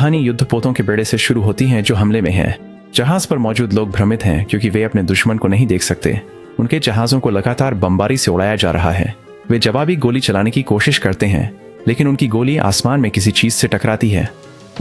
कहानी युद्धपोतों के बेड़े से शुरू होती है जो हमले में है। जहाज पर मौजूद लोग भ्रमित हैं क्योंकि वे अपने दुश्मन को नहीं देख सकते। उनके जहाज़ों को लगातार बमबारी से उड़ाया जा रहा है। वे जवाबी गोली चलाने की कोशिश करते हैं, लेकिन उनकी गोली आसमान में किसी चीज से टकराती है।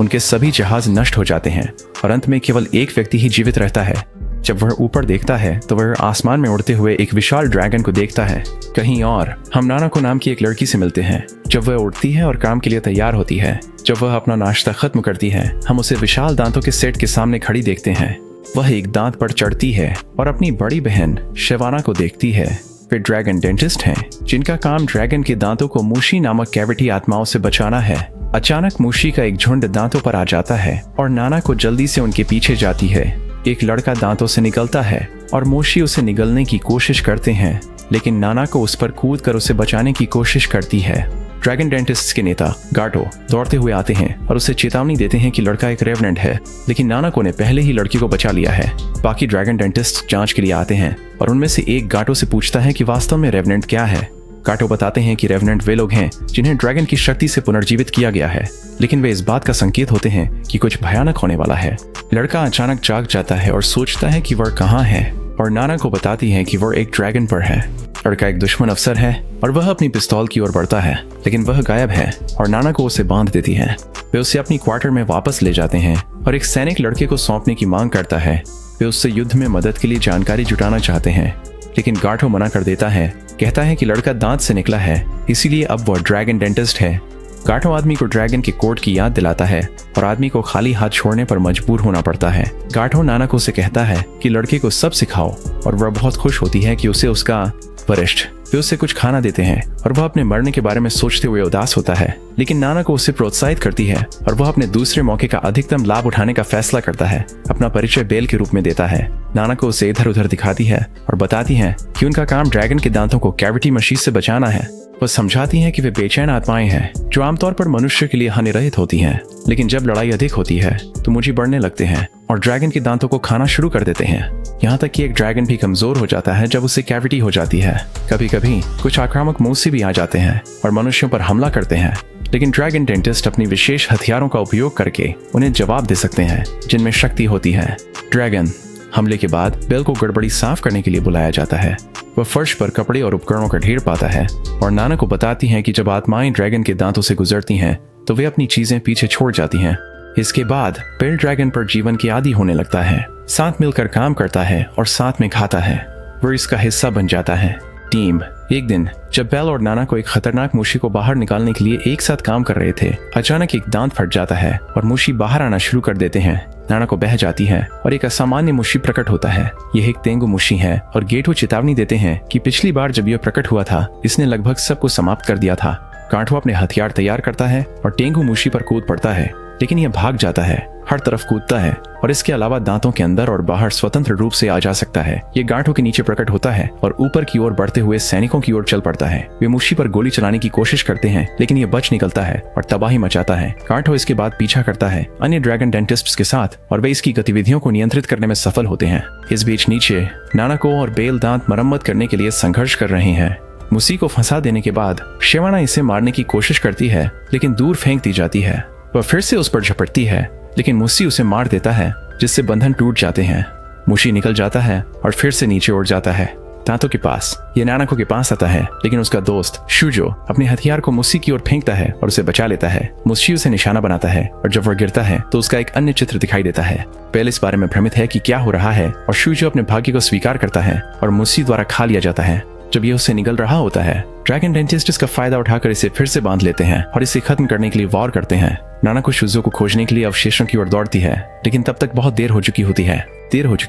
उनके सभी जहाज नष्ट हो जाते हैं और अंत में केवल एक व्यक्ति ही जीवित रहता है। जब वह ऊपर देखता है तो वह आसमान में उड़ते हुए एक विशाल ड्रैगन को देखता है। कहीं और हम नानाको नाम की एक लड़की से मिलते हैं। जब वह उड़ती है और काम के लिए तैयार होती है, जब वह अपना नाश्ता खत्म करती है, हम उसे विशाल दांतों के सेट के सामने खड़ी देखते हैं। वह एक दांत पर चढ़ती है और अपनी बड़ी बहन शिवाना को देखती है। वे ड्रैगन डेंटिस्ट हैं, जिनका काम ड्रैगन के दांतों को मूशी नामक कैविटी आत्माओं से बचाना है। अचानक मूशी का एक झुंड दांतों पर आ जाता है और नाना को जल्दी से उनके पीछे जाती है। एक लड़का दांतों से निकलता है और मूशी उसे निगलने की कोशिश करते हैं, लेकिन नाना को उस पर कूद कर उसे बचाने की कोशिश करती है। ड्रैगन डेंटिस्ट के नेता गाटो दौड़ते हुए आते हैं और उसे चेतावनी देते हैं कि लड़का एक रेवनेंट है, लेकिन नानाको ने पहले ही लड़की को बचा लिया है। बाकी ड्रैगन डेंटिस्ट जांच के लिए आते हैं और उनमें से एक गाटो से पूछता है कि वास्तव में रेवनेंट क्या है। गाटो बताते हैं कि रेवनेंट वे लोग हैं जिन्हें ड्रैगन की शक्ति से पुनर्जीवित किया गया है, लेकिन वे इस बात का संकेत होते हैं कि कुछ भयानक होने वाला है। लड़का अचानक जाग जाता है और सोचता है कि वह कहाँ है, और नाना को बताती है कि वह एक ड्रैगन पर है। लड़का एक दुश्मन अफसर है और वह अपनी पिस्तौल की ओर बढ़ता है, लेकिन वह गायब है और नाना को उसे बांध देती है। वे उसे अपनी क्वार्टर में वापस ले जाते हैं और एक सैनिक लड़के को सौंपने की मांग करता है। वे उससे युद्ध में मदद के लिए जानकारी जुटाना चाहते हैं, लेकिन गाटो मना कर देता है। कहता है कि लड़का दांत से निकला है, इसीलिए अब वह ड्रैगन डेंटिस्ट है। गाटो आदमी को ड्रैगन के कोड की याद दिलाता है और आदमी को खाली हाथ छोड़ने पर मजबूर होना पड़ता है। गाटो नानाको से कहता है कि लड़के को सब सिखाओ, और वह बहुत खुश होती है कि उसे उसका वरिष्ठ वे उसे कुछ खाना देते हैं और वह अपने मरने के बारे में सोचते हुए उदास होता है। लेकिन नानाको उसे प्रोत्साहित करती है और वह अपने दूसरे मौके का अधिकतम लाभ उठाने का फैसला करता है। अपना परिचय बेल के रूप में देता है। नानाको उसे इधर उधर दिखाती है और बताती है कि उनका काम ड्रैगन के दांतों को कैविटी मशीन से बचाना है। वह समझाती है कि वे बेचैन आत्माएं हैं जो आमतौर पर मनुष्य के लिए हानिरहित होती हैं, लेकिन जब लड़ाई अधिक होती है तो मुझे बढ़ने लगते हैं और ड्रैगन के दांतों को खाना शुरू कर देते हैं। यहाँ तक कि एक ड्रैगन भी कमजोर हो जाता है जब उसे कैविटी हो जाती है। कभी कभी कुछ आक्रामक मूसी भी आ जाते हैं और मनुष्यों पर हमला करते हैं, लेकिन ड्रैगन डेंटिस्ट अपनी विशेष हथियारों का उपयोग करके उन्हें जवाब दे सकते हैं जिनमें शक्ति होती है। ड्रैगन हमले के बाद बेल को गड़बड़ी साफ करने के लिए बुलाया जाता है। वह फर्श पर कपड़े और उपकरणों का ढेर पाता है और नाना को बताती हैं कि जब आत्माएं ड्रैगन के दांतों से गुजरती हैं तो वे अपनी चीजें पीछे छोड़ जाती हैं। इसके बाद बेल ड्रैगन पर जीवन की आदी होने लगता है, साथ मिलकर काम करता है और साथ में खाता है। वह इसका हिस्सा बन जाता है। टीम एक दिन जब बेल और नाना को एक खतरनाक मूशी को बाहर निकालने के लिए एक साथ काम कर रहे थे, अचानक एक दांत फट जाता है और मूशी बाहर आना शुरू कर देते हैं। नाना को बह जाती है और एक असामान्य मूशी प्रकट होता है। यह एक तेंगु मूशी है और गेटो चेतावनी देते हैं कि पिछली बार जब यह प्रकट हुआ था इसने लगभग सबको समाप्त कर दिया था। गांठो अपने हथियार तैयार करता है और टेंगु मूशी पर कूद पड़ता है, लेकिन यह भाग जाता है, हर तरफ कूदता है और इसके अलावा दांतों के अंदर और बाहर स्वतंत्र रूप से आ जा सकता है। ये गांठों के नीचे प्रकट होता है और ऊपर की ओर बढ़ते हुए सैनिकों की ओर चल पड़ता है। वे मूशी पर गोली चलाने की कोशिश करते हैं, लेकिन ये बच निकलता है और तबाही मचाता है। गांठो इसके बाद पीछा करता है अन्य ड्रैगन डेंटिस्ट्स के साथ और वे इसकी गतिविधियों को नियंत्रित करने में सफल होते हैं। इस बीच नीचे नानाको और बेल दांत मरम्मत करने के लिए संघर्ष कर रहे हैं। मूसी को फंसा देने के बाद शिवाना इसे मारने की कोशिश करती है, लेकिन दूर फेंक दी जाती है। वह फिर से उस पर झपटती है, लेकिन मूसी उसे मार देता है, जिससे बंधन टूट जाते हैं। मूसी निकल जाता है और फिर से नीचे उड़ जाता है दांतों के पास। ये नानाको के पास आता है, लेकिन उसका दोस्त शूजो अपने हथियार को मूसी की ओर फेंकता है और उसे बचा लेता है। मूसी उसे निशाना बनाता है और जब वह गिरता है तो उसका एक अन्य चित्र दिखाई देता है। बेल इस बारे में भ्रमित है कि क्या हो रहा है और शूजो अपने भाग्य को स्वीकार करता है और मूसी द्वारा खा लिया जाता है। जब ये उससे निकल रहा होता है, ड्रैगन डेंटिस्ट इसका फायदा उठाकर इसे फिर से बांध लेते हैं और इसे खत्म करने के लिए वॉर करते हैं। नानाको शूजो को खोजने के लिए अवशेषों की ओर दौड़ती है, लेकिन तब तक बहुत देर हो चुकी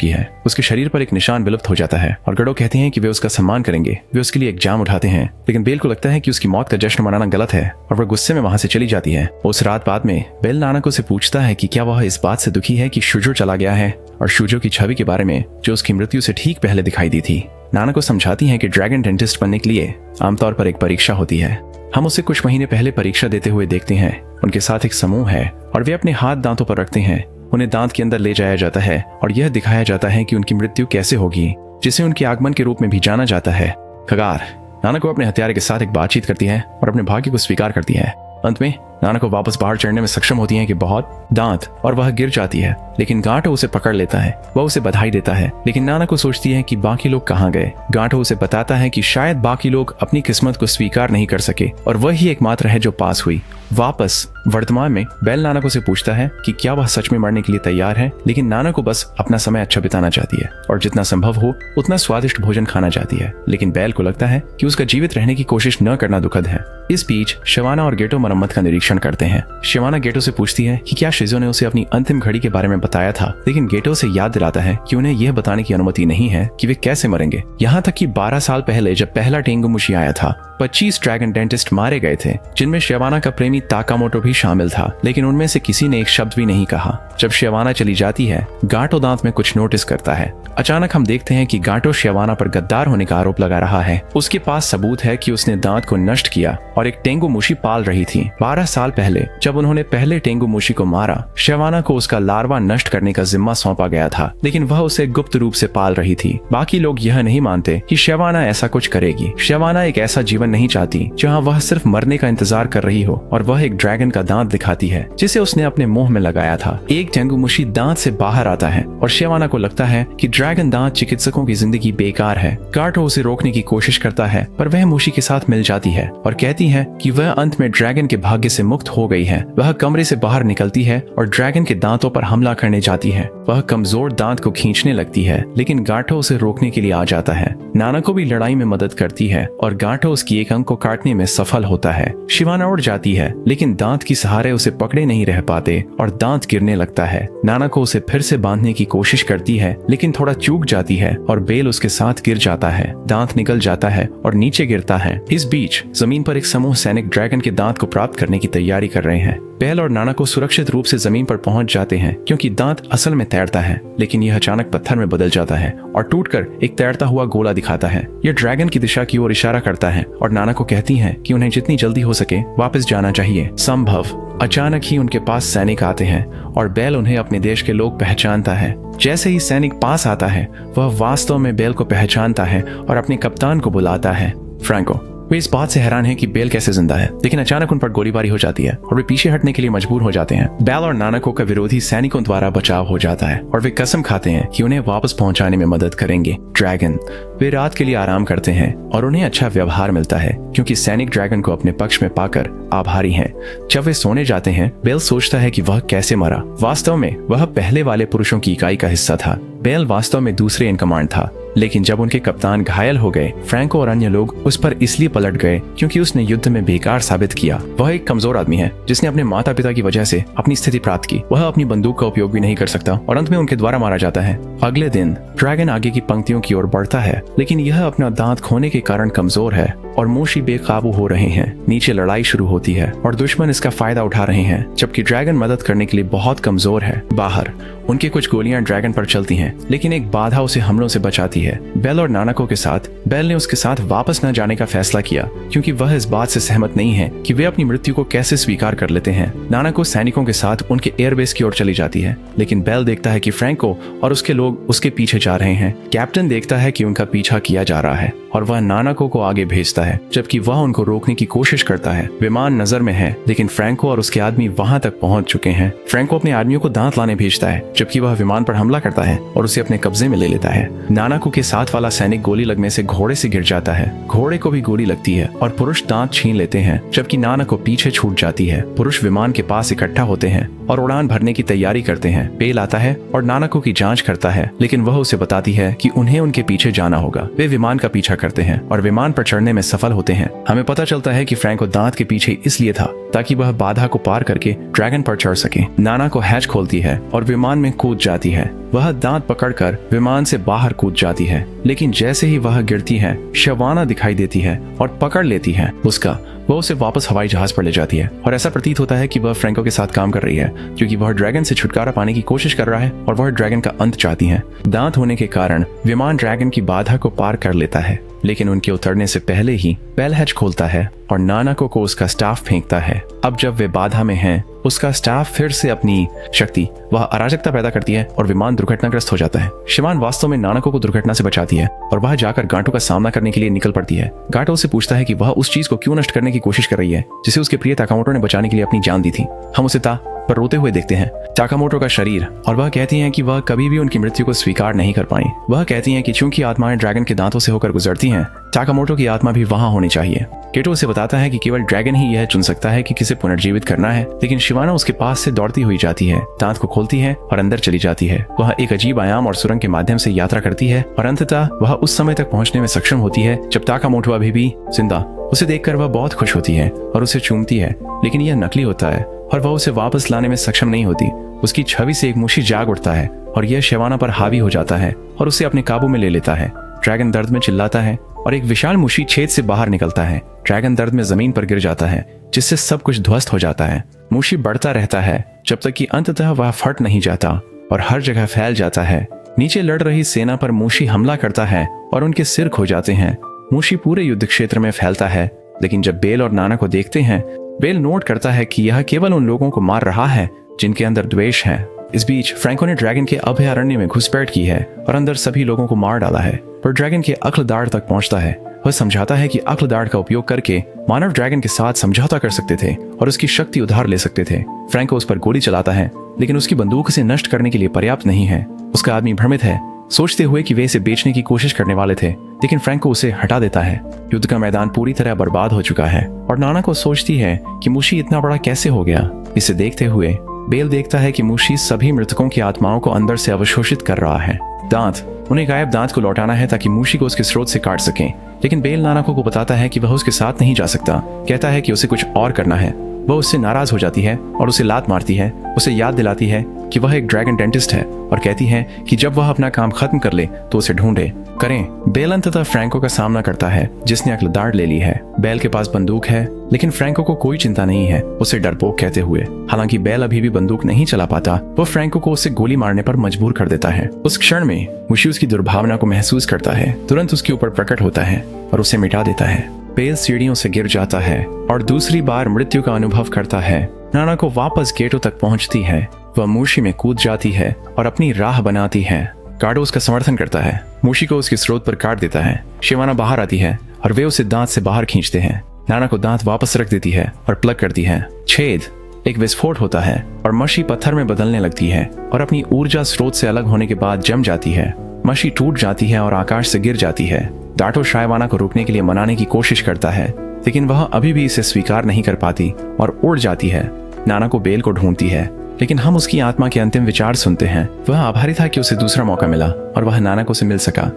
है। उसके शरीर पर एक निशान विलुप्त हो जाता है और गड़ो कहते हैं कि वे उसका सम्मान करेंगे। वे उसके लिए एक जाम उठाते हैं, लेकिन बेल को लगता है कि उसकी मौत का जश्न मनाना गलत है और वह गुस्से में वहां से चली जाती है। उस रात बाद में बेल नानाको से पूछता है कि क्या वह इस बात से दुखी है कि शूजो चला गया है और शूजो की छवि के बारे में जो उसकी मृत्यु से ठीक पहले दिखाई दी थी। नानाको समझाती है कि ड्रैगन डेंटिस्ट बनने के लिए आमतौर पर एक परीक्षा होती है। हम उसे कुछ महीने पहले परीक्षा देते हुए देखते हैं। उनके साथ एक समूह है और वे अपने हाथ दांतों पर रखते हैं। उन्हें दांत के अंदर ले जाया जाता है और यह दिखाया जाता है कि उनकी मृत्यु कैसे होगी, जिसे उनके आगमन के रूप में भी जाना जाता है। खगार नानाको अपने हथियार के साथ एक बातचीत करती है और अपने भाग्य को स्वीकार करती है। अंत में नाना को वापस बाहर चढ़ने में सक्षम होती है कि बहुत दांत, और वह गिर जाती है। लेकिन गांठो उसे पकड़ लेता है। वह उसे बधाई देता है, लेकिन नाना को सोचती है कि बाकी लोग कहाँ गए। गांठो उसे बताता है कि शायद बाकी लोग अपनी किस्मत को स्वीकार नहीं कर सके और वही एकमात्र है जो पास हुई। वापस वर्तमान में बेल नानाको से पूछता है कि क्या वह सच में मरने के लिए तैयार है, लेकिन नानाको बस अपना समय अच्छा बिताना चाहती है और जितना संभव हो उतना स्वादिष्ट भोजन खाना चाहती है। लेकिन बेल को लगता है कि उसका जीवित रहने की कोशिश न करना दुखद है। इस बीच शिवाना और गेटो मरम्मत का निरीक्षण करते हैं। शिवाना गेटो से पूछती है कि क्या शिज़ो ने उसे अपनी अंतिम घड़ी के बारे में बताया था, लेकिन गेटो से याद दिलाता है कि उन्हें यह बताने की अनुमति नहीं है कि वे कैसे मरेंगे। यहाँ तक कि 12 साल पहले जब पहला टेंगुमुशी आया था, 25 ड्रैगन डेंटिस्ट मारे गए थे, जिनमें शिवाना का प्रेमी ताकामोटो भी शामिल था, लेकिन उनमें से किसी ने एक शब्द भी नहीं कहा। जब शिवाना चली जाती है, गाटो दांत में कुछ नोटिस करता है। अचानक हम देखते हैं कि गाटो शिवाना पर गद्दार होने का आरोप लगा रहा है। उसके पास सबूत है कि उसने दांत को नष्ट किया और एक टेंगुमुशी पाल रही थी। 12 साल पहले जब उन्होंने पहले टेंगुमुशी को मारा, शिवाना को उसका लार्वा नष्ट करने का जिम्मा सौंपा गया था, लेकिन वह उसे गुप्त रूप से पाल रही थी। बाकी लोग यह नहीं मानते कि शिवाना ऐसा कुछ करेगी। शिवाना एक ऐसा जीवन नहीं चाहती जहाँ वह सिर्फ मरने का इंतजार कर रही हो, और वह एक ड्रैगन का दांत दिखाती है जिसे उसने अपने मुंह में लगाया था। एक टेंगुमुशी दांत से बाहर आता है और शिवाना को लगता है कि ड्रैगन दांत चिकित्सकों की जिंदगी बेकार है। गाटो उसे रोकने की कोशिश करता है, पर वह मुशी के साथ मिल जाती है और कहती है कि वह अंत में ड्रैगन के भाग्य से मुक्त हो गई है। वह कमरे से बाहर निकलती है और ड्रैगन के दांतों पर हमला करने जाती है। वह कमजोर दांत को खींचने लगती है, लेकिन गाटो उसे रोकने के लिए आ जाता है। नाना को भी लड़ाई में मदद करती है और गाटो उसकी एक अंग को काटने में सफल होता है। शिवाना उड़ जाती है, लेकिन दांत की सहारे उसे पकड़े नहीं रह पाते और दांत गिरने लगता है। नाना को उसे फिर से बांधने की कोशिश करती है, लेकिन थोड़ा चूक जाती है और बेल उसके साथ गिर जाता है। दांत निकल जाता है और नीचे गिरता है। इस बीच जमीन पर एक समूह सैनिक ड्रैगन के दांत को प्राप्त करने की तैयारी कर रहे हैं। बेल और नाना को सुरक्षित रूप से जमीन पर पहुंच जाते हैं क्योंकि दांत असल में तैरता है, लेकिन यह अचानक पत्थर में बदल जाता है और टूटकर एक तैरता हुआ गोला दिखाता है। यह ड्रैगन की दिशा की ओर इशारा करता है और नाना को कहती है कि उन्हें जितनी जल्दी हो सके वापस जाना चाहिए। संभव अचानक ही उनके पास सैनिक आते हैं और बेल उन्हें अपने देश के लोग पहचानता है। जैसे ही सैनिक पास आता है, वह वास्तव में बेल को पहचानता है और अपने कप्तान को बुलाता है, फ्रैंको। वे इस बात से हैरान हैं कि बेल कैसे जिंदा है, लेकिन अचानक उन पर गोलीबारी हो जाती है और वे पीछे हटने के लिए मजबूर हो जाते हैं। बेल और नानाको का विरोधी सैनिकों द्वारा बचाव हो जाता है और वे कसम खाते हैं कि उन्हें वापस पहुंचाने में मदद करेंगे। ड्रैगन वे रात के लिए आराम करते हैं और उन्हें अच्छा व्यवहार मिलता है क्योंकि सैनिक ड्रैगन को अपने पक्ष में पाकर आभारी हैं। जब वे सोने जाते हैं, बेल सोचता है कि वह कैसे मरा। वास्तव में वह पहले वाले पुरुषों की इकाई का हिस्सा था। बेल वास्तव में दूसरे इन कमांड था, लेकिन जब उनके कप्तान घायल हो गए, फ्रैंको और अन्य लोग उस पर इसलिए पलट गए क्योंकि उसने युद्ध में बेकार साबित किया। वह एक कमजोर आदमी है जिसने अपने माता पिता की वजह से अपनी स्थिति प्राप्त की। वह अपनी बंदूक का उपयोग भी नहीं कर सकता और अंत में उनके द्वारा मारा जाता है। अगले दिन ड्रैगन आगे की पंक्तियों की ओर बढ़ता है, लेकिन यह अपना दांत खोने के कारण कमजोर है और मोशी बेकाबू हो रहे हैं। नीचे लड़ाई शुरू होती है और दुश्मन इसका फायदा उठा रहे हैं, जबकि ड्रैगन मदद करने के लिए बहुत कमजोर है। बाहर उनकी कुछ गोलियां ड्रैगन पर चलती हैं, लेकिन एक बाधा उसे हमलों से बचाती है। बेल और नानाको के साथ बेल ने उसके साथ वापस न जाने का फैसला किया क्योंकि वह इस बात से सहमत नहीं है कि वे अपनी मृत्यु को कैसे स्वीकार कर लेते हैं। नानाको सैनिकों के साथ उनके एयरबेस की ओर चली जाती है, लेकिन बेल देखता है कि फ्रैंको और उसके लोग उसके पीछे जा रहे हैं। कैप्टन देखता है कि उनका पीछा किया जा रहा है और वह नानाको को आगे भेजता है, जबकि वह उनको रोकने की कोशिश करता है। विमान नजर में है, लेकिन फ्रैंको और उसके आदमी वहां तक पहुंच चुके हैं। फ्रैंको अपने आदमियों को दांत लाने भेजता है, जबकि वह विमान पर हमला करता है और उसे अपने कब्जे में ले लेता है। नानाको के साथ वाला सैनिक गोली लगने से घोड़े से गिर जाता है। घोड़े को भी गोली लगती है और पुरुष दांत छीन लेते हैं, जबकि नानाको पीछे छूट जाती है। पुरुष विमान के पास इकट्ठा होते हैं और उड़ान भरने की तैयारी करते हैं। बेल आता है और नानाको की जांच करता है, लेकिन वह उसे बताती है कि उन्हें उनके पीछे जाना होगा। वे विमान का पीछा करते हैं और विमान पर चढ़ने में सफल होते हैं। हमें पता चलता है कि फ्रैंको दांत के पीछे इसलिए था ताकि वह बाधा को पार करके ड्रैगन पर चढ़ सके। नानाको हैच खोलती है और विमान में कूद जाती है। वह दांत पकड़कर विमान से बाहर कूद जाती है, लेकिन जैसे ही वह गिरती है, शिवाना दिखाई देती है और पकड़ लेती है उसका। वह उसे वापस हवाई जहाज पर ले जाती है और ऐसा प्रतीत होता है कि वह फ्रैंको के साथ काम कर रही है क्योंकि वह ड्रैगन से छुटकारा पाने की कोशिश कर रहा है और वह ड्रैगन का अंत चाहती है। दांत होने के कारण विमान ड्रैगन की बाधा को पार कर लेता है, लेकिन उनके उतरने से पहले ही बेल हैच खोलता है और नानाको को उसका स्टाफ फेंकता है। अब जब वे बाधा में हैं, उसका स्टाफ फिर से अपनी शक्ति वह अराजकता पैदा करती है और विमान दुर्घटनाग्रस्त हो जाता है। शिवान वास्तव में नानाको को दुर्घटना से बचाती है और वह जाकर गांटो का सामना करने के लिए निकल पड़ती है। गांटो उससे पूछता है कि वह उस चीज को क्यों नष्ट करने की कोशिश कर रही है जिसे उसके प्रिय ताकामोटो ने बचाने के लिए अपनी जान दी थी। हम उसे पर रोते हुए देखते हैं ताकामोटो का शरीर, और वह कहती हैं कि वह कभी भी उनकी मृत्यु को स्वीकार नहीं कर पाई। वह कहती हैं कि चूंकि आत्माएं ड्रैगन के दांतों से होकर गुजरती हैं, ताकामोटो की आत्मा भी वहां होनी चाहिए। केटो उसे बताता है कि केवल ड्रैगन ही यह चुन सकता है कि किसे पुनर्जीवित करना है, लेकिन शिवाना उसके पास से दौड़ती हुई जाती है, दांत को खोलती है और अंदर चली जाती है। वह एक अजीब आयाम और सुरंग के माध्यम से यात्रा करती है और अंततः वह उस समय तक पहुंचने में सक्षम होती है जब ताकामोटो अभी भी जिंदा। उसे देखकर वह बहुत खुश होती है और उसे चूमती है, लेकिन यह नकली होता है और वह उसे वापस लाने में सक्षम नहीं होती। उसकी छवि से एक मुशी जाग उठता है और यह शिवाना पर हावी हो जाता है और उसे अपने काबू में ले लेता है। ड्रैगन दर्द में चिल्लाता है और एक विशाल मुशी छेद से बाहर निकलता है। ड्रैगन दर्द में जमीन पर गिर जाता है, जिससे सब कुछ ध्वस्त हो जाता है। मुशी बढ़ता रहता है जब तक कि अंततः वह फट नहीं जाता और हर जगह फैल जाता है। नीचे लड़ रही सेना पर मुशी हमला करता है और उनके सिर खो जाते हैं। मुशी पूरे युद्ध क्षेत्र में फैलता है, लेकिन जब बेल और नाना को देखते हैं, बेल नोट करता है कि यह केवल उन लोगों को मार रहा है जिनके अंदर द्वेष है। इस बीच फ्रैंको ने ड्रैगन के अभयारण्य में घुसपैठ की है और अंदर सभी लोगों को मार डाला है, पर ड्रैगन के अक्लदाड़ तक पहुंचता है। वह समझाता है कि अक्लदाड़ का उपयोग करके मानव ड्रैगन के साथ समझौता कर सकते थे और उसकी शक्ति उधार ले सकते थे। फ्रैंको उस पर गोली चलाता है, लेकिन उसकी बंदूक उसे नष्ट करने के लिए पर्याप्त नहीं है। उसका आदमी भ्रमित है, सोचते हुए कि वे इसे बेचने की कोशिश करने वाले थे, लेकिन फ्रैंको उसे हटा देता है। युद्ध का मैदान पूरी तरह बर्बाद हो चुका है और नाना को सोचती है कि मुशी इतना बड़ा कैसे हो गया। इसे देखते हुए बेल देखता है कि मुशी सभी मृतकों की आत्माओं को अंदर से अवशोषित कर रहा है। दांत, उन्हें गायब दांत को लौटाना है ताकि मुशी को उसके स्रोत से काट सकें, लेकिन बेल नानाको को बताता है कि वह उसके साथ नहीं जा सकता। कहता है कि उसे कुछ और करना है। वह उससे नाराज हो जाती है और उसे लात मारती है। उसे याद दिलाती है कि वह एक ड्रैगन डेंटिस्ट है और कहती है कि जब वह अपना काम खत्म कर ले तो उसे ढूंढे करें। बेल अंततः फ्रैंको का सामना करता है, जिसने अक्लदाड़ ले ली है। बेल के पास बंदूक है, लेकिन फ्रैंको को कोई चिंता नहीं है उसे डरपोक कहते हुए। हालांकि बेल अभी भी बंदूक नहीं चला पाता, वो फ्रैंको को उसे गोली मारने पर मजबूर कर देता है। उस क्षण में मुशी उसकी दुर्भावना को महसूस करता है, तुरंत उसके ऊपर प्रकट होता है और उसे मिटा देता है। बेल सीढ़ियों से गिर जाता है और दूसरी बार मृत्यु का अनुभव करता है। नाना को वापस गेटो तक पहुंचती है। वह मुशी में कूद जाती है और अपनी राह बनाती है। गार्डो उसका समर्थन करता है, मुशी को उसके स्रोत पर काट देता है। शिवाना बाहर आती है और वे उसे दांत से बाहर खींचते हैं। नाना को दांत वापस रख देती है और प्लग करती है। छेद, एक विस्फोट होता है और मशी पत्थर में बदलने लगती है और अपनी ऊर्जा स्रोत से अलग होने के बाद जम जाती है। मशी टूट जाती है और आकाश से गिर जाती है। डाटो शायवाना को रोकने के लिए मनाने की कोशिश करता है, लेकिन वह अभी भी इसे स्वीकार नहीं कर पाती और उड़ जाती है। नाना को बेल को ढूंढती है, लेकिन हम उसकी आत्मा के अंतिम विचार सुनते हैं। वह आभारी था कि उसे दूसरा मौका मिला और वह नाना को से मिल सका।